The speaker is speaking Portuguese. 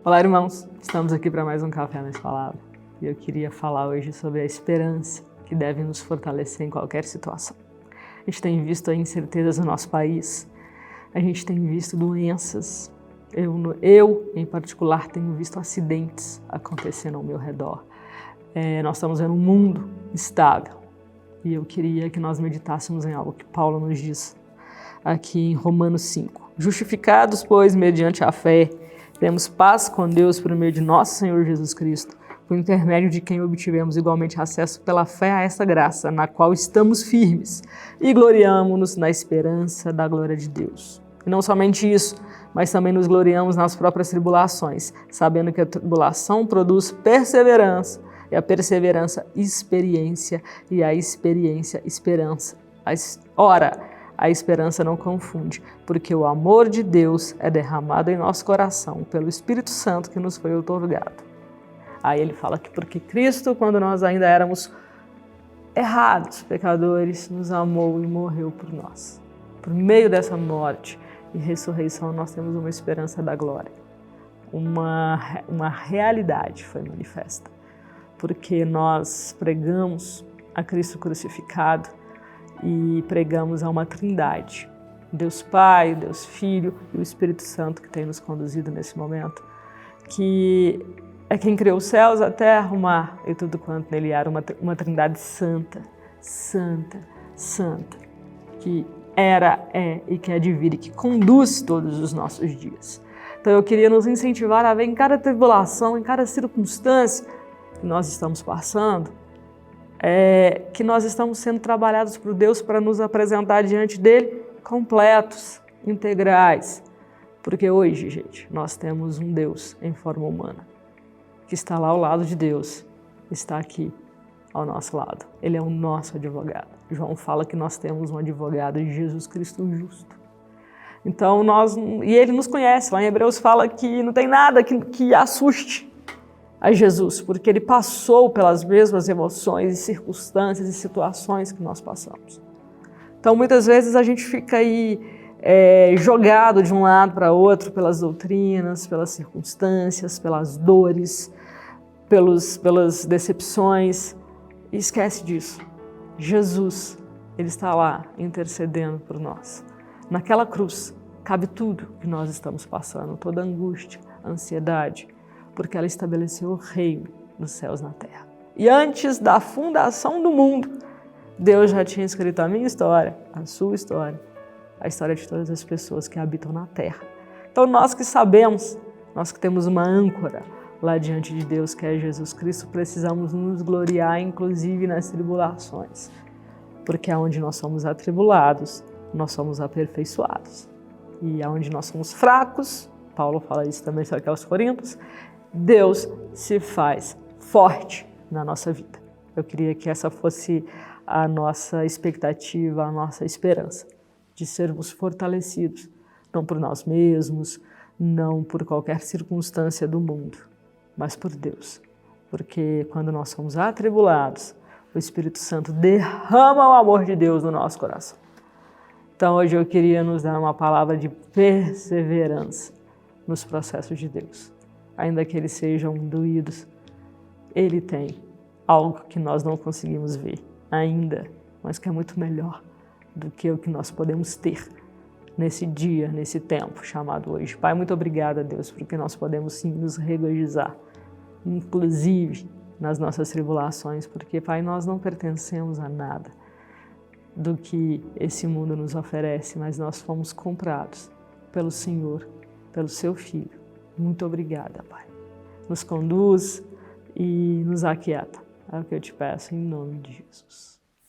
Olá, irmãos! Estamos aqui para mais um Café na Palavra e eu queria falar hoje sobre a esperança que deve nos fortalecer em qualquer situação. A gente tem visto incertezas no nosso país, a gente tem visto doenças, eu em particular, tenho visto acidentes acontecendo ao meu redor. Nós estamos vendo um mundo instável e eu queria que nós meditássemos em algo que Paulo nos diz aqui em Romanos 5. Justificados, pois, mediante a fé, temos paz com Deus por meio de nosso Senhor Jesus Cristo, por intermédio de quem obtivemos igualmente acesso pela fé a essa graça, na qual estamos firmes e gloriamo-nos na esperança da glória de Deus. E não somente isso, mas também nos gloriamos nas próprias tribulações, sabendo que a tribulação produz perseverança, e a perseverança, experiência, e a experiência, esperança. Ora, a esperança não confunde, porque o amor de Deus é derramado em nosso coração pelo Espírito Santo que nos foi outorgado. Aí ele fala que porque Cristo, quando nós ainda éramos errados, pecadores, nos amou e morreu por nós. Por meio dessa morte e ressurreição, nós temos uma esperança da glória. Uma realidade foi manifesta, porque nós pregamos a Cristo crucificado, e pregamos a uma trindade, Deus Pai, Deus Filho e o Espírito Santo que tem nos conduzido nesse momento, que é quem criou os céus, a terra, o mar e tudo quanto nele há, uma trindade santa, santa, santa, que era, é e que há de vir e que conduz todos os nossos dias. Então eu queria nos incentivar a ver em cada tribulação, em cada circunstância que nós estamos passando, que nós estamos sendo trabalhados por Deus para nos apresentar diante dele completos, integrais. Porque hoje, gente, nós temos um Deus em forma humana, que está lá ao lado de Deus, está aqui ao nosso lado. Ele é o nosso advogado. João fala que nós temos um advogado de Jesus Cristo justo. Então, e ele nos conhece, lá em Hebreus fala que não tem nada que assuste a Jesus, porque ele passou pelas mesmas emoções e circunstâncias e situações que nós passamos. Então, muitas vezes a gente fica aí jogado de um lado para outro pelas doutrinas, pelas circunstâncias, pelas dores, pelas decepções, e esquece disso. Jesus, ele está lá intercedendo por nós. Naquela cruz cabe tudo que nós estamos passando, toda a angústia, a ansiedade, porque ela estabeleceu o reino dos céus na terra. E antes da fundação do mundo, Deus já tinha escrito a minha história, a sua história, a história de todas as pessoas que habitam na terra. Então nós que sabemos, nós que temos uma âncora lá diante de Deus, que é Jesus Cristo, precisamos nos gloriar, inclusive nas tribulações, porque aonde nós somos atribulados, nós somos aperfeiçoados. E aonde nós somos fracos, Paulo fala isso também só que aos Coríntios, Deus se faz forte na nossa vida. Eu queria que essa fosse a nossa expectativa, a nossa esperança, de sermos fortalecidos, não por nós mesmos, não por qualquer circunstância do mundo, mas por Deus. Porque quando nós somos atribulados, o Espírito Santo derrama o amor de Deus no nosso coração. Então hoje eu queria nos dar uma palavra de perseverança nos processos de Deus. Ainda que eles sejam doídos, ele tem algo que nós não conseguimos ver ainda, mas que é muito melhor do que o que nós podemos ter nesse dia, nesse tempo chamado hoje. Pai, muito obrigada, Deus, porque nós podemos sim nos regozijar, inclusive nas nossas tribulações, porque, Pai, nós não pertencemos a nada do que esse mundo nos oferece, mas nós fomos comprados pelo Senhor, pelo Seu Filho. Muito obrigada, Pai. Nos conduz e nos aquieta. É o que eu te peço em nome de Jesus.